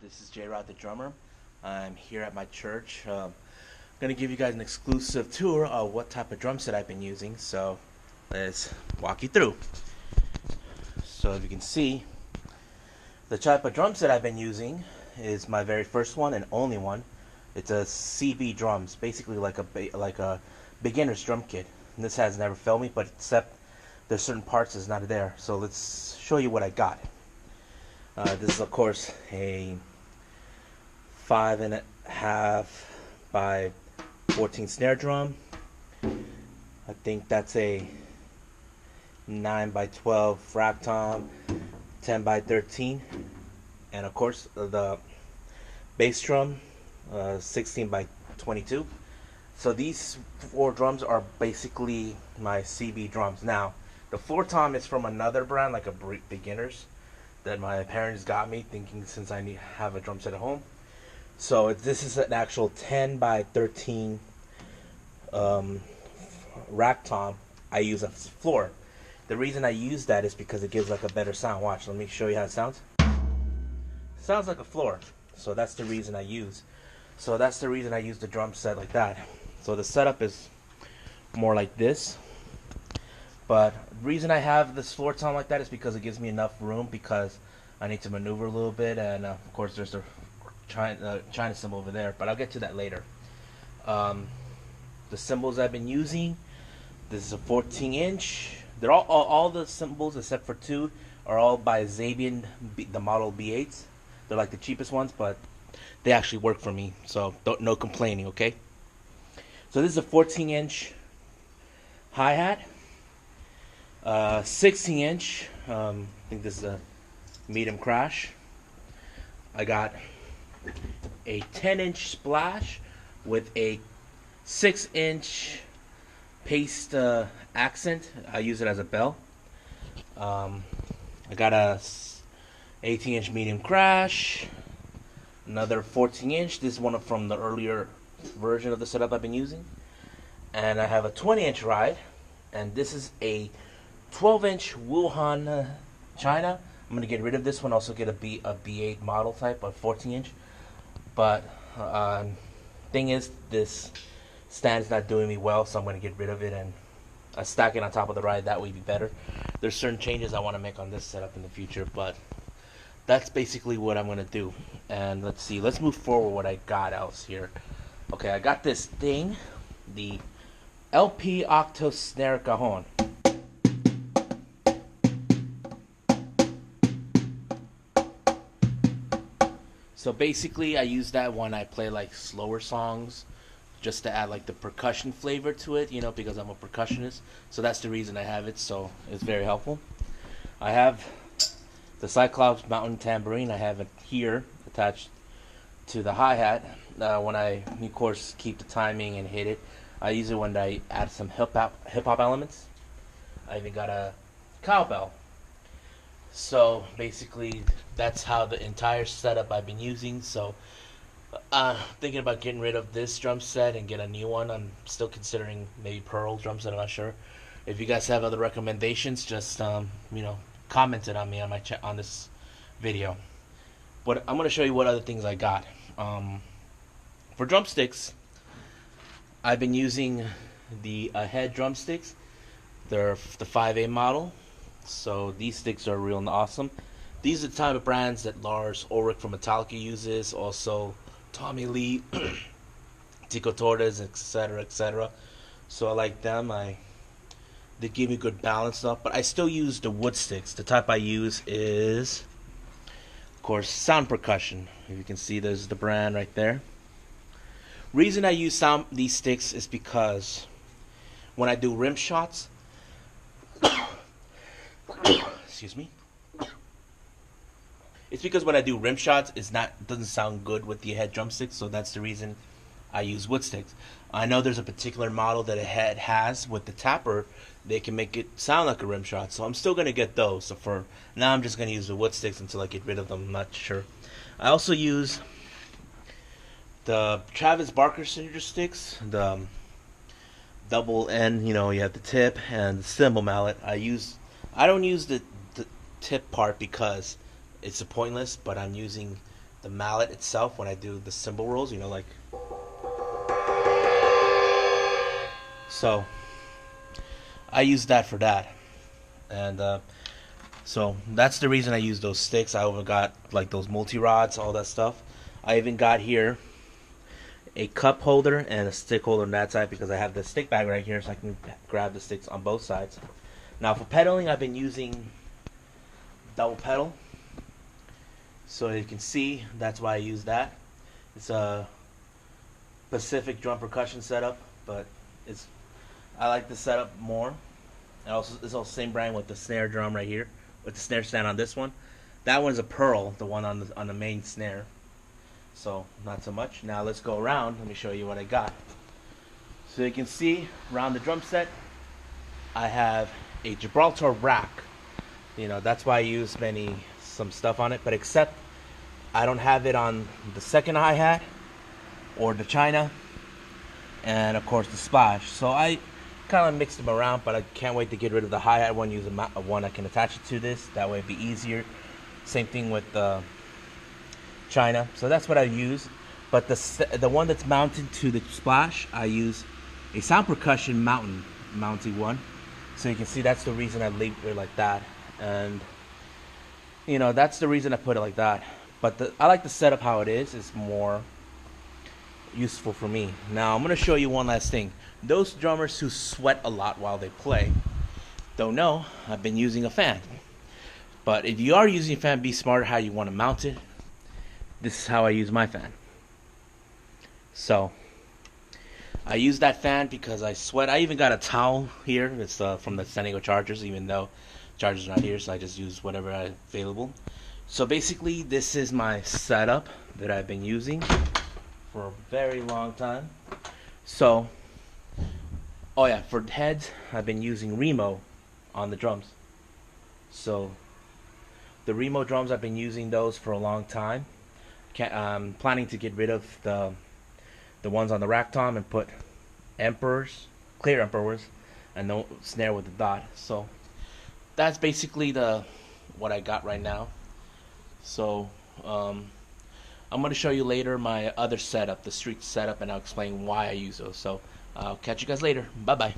This is J Rod the drummer. I'm here at my church. I'm going to give you guys an exclusive tour of what type of drum set I've been using. So let's walk you through. So as you can see, the type of drum set I've been using is my very first one and only one. It's a CB drums, basically like a beginner's drum kit. And this has never failed me, but except there's certain parts that's not there. So let's show you what I got. This is of course a 5.5 by 14 snare drum. I think that's a 9 by 12 rack tom, 10 by 13, and of course the bass drum, 16 by 22. So these four drums are basically my CB drums. Now the floor tom is from another brand, like a beginners, that my parents got me, thinking since I have a drum set at home. So this is an actual 10 by 13 rack tom. I use a floor. The reason I use that is because it gives like a better sound. Watch, let me show you how it sounds. It sounds like a floor. So that's the reason I use. So that's the reason I use the drum set like that. So the setup is more like this. But the reason I have this floor tom like that is because it gives me enough room, because I need to maneuver a little bit, and of course there's the China cymbal over there, but I'll get to that later. The cymbals I've been using, this is a 14-inch. They're all the cymbals except for two are all by Zabian, the model B8s. They're like the cheapest ones, but they actually work for me, so no complaining, okay? So this is a 14-inch hi-hat. 16-inch, I think this is a medium crash. I got a 10-inch splash with a 6-inch paste accent. I use it as a bell. I got a 18-inch medium crash, another 14-inch. This is one from the earlier version of the setup I've been using. And I have a 20-inch ride, and this is a 12-inch Wuhan China. I'm going to get rid of this one, also get a B8 model type, a 14-inch. But thing is, this stand's not doing me well, so I'm going to get rid of it and stack it on top of the ride. That would be better. There's certain changes I want to make on this setup in the future, but that's basically what I'm going to do. And let's see, let's move forward what I got else here. Okay, I got this thing, the LP Octo Snare Cajon. So basically I use that when I play like slower songs, just to add like the percussion flavor to it, you know, because I'm a percussionist. So that's the reason I have it, so it's very helpful. I have the Cyclops Mountain Tambourine. I have it here attached to the hi-hat. When I, of course, keep the timing and hit it. I use it when I add some hip-hop elements. I even got a cowbell. So basically that's how the entire setup I've been using. So thinking about getting rid of this drum set and get a new one. I'm still considering maybe Pearl drum set. I'm not sure. If you guys have other recommendations, just comment it on me on this video. But I'm gonna show you what other things I got. For drumsticks, I've been using the Ahead drumsticks. They're the 5A model. So these sticks are real and awesome. These are the type of brands that Lars Ulrich from Metallica uses, also Tommy Lee, Tico Torres, etc., etc. So I like them. They give me good balance stuff, but I still use the wood sticks. The type I use is, of course, Sound Percussion. If you can see, there's the brand right there. Reason I use these sticks is because when I do rim shots, excuse me. It's because when I do rim shots, it doesn't sound good with the Ahead drumsticks, so that's the reason I use wood sticks. I know there's a particular model that Ahead has with the tapper. They can make it sound like a rim shot, so I'm still gonna get those. So for now, I'm just gonna use the wood sticks until I get rid of them. I'm not sure. I also use the Travis Barker signature sticks, the double end. You have the tip and the cymbal mallet. I don't use the tip part because it's pointless, but I'm using the mallet itself when I do the cymbal rolls, like so. I use that for that, and so that's the reason I use those sticks. I even got like those multi rods, all that stuff. I even got here a cup holder and a stick holder on that side because I have the stick bag right here, so I can grab the sticks on both sides. Now for pedaling, I've been using double pedal. So you can see that's why I use that. It's a Pacific drum percussion setup, but I like the setup more. And also it's also the same brand with the snare drum right here, with the snare stand on this one. That one's a Pearl, the one on the main snare. So not so much. Now let's go around. Let me show you what I got. So you can see around the drum set, I have a Gibraltar rack. That's why I use some stuff on it, but except I don't have it on the second hi-hat or the China, and of course the splash. So I kind of mixed them around, but I can't wait to get rid of the hi-hat one. Use one I can attach it to this. That way it'd be easier. Same thing with the China. So that's what I use. But the one that's mounted to the splash, I use a Sound Percussion mounting one. So you can see that's the reason I leave it like that. And that's the reason I put it like that. But I like the setup how it is. It's more useful for me. Now I'm going to show you one last thing. Those drummers who sweat a lot while they play don't know I've been using a fan. But if you are using a fan, be smart how you want to mount it. This is how I use my fan. So I use that fan because I sweat. I even got a towel here. It's from the San Diego Chargers, even though Chargers are not here, so I just use whatever I available. So basically, this is my setup that I've been using for a very long time. So, oh yeah, for heads, I've been using Remo on the drums. So the Remo drums, I've been using those for a long time. I'm planning to get rid of the ones on the rack tom and put clear emperors, and no snare with the dot. So that's basically what I got right now. So I'm going to show you later my other setup, the street setup, and I'll explain why I use those. So I'll catch you guys later. Bye bye.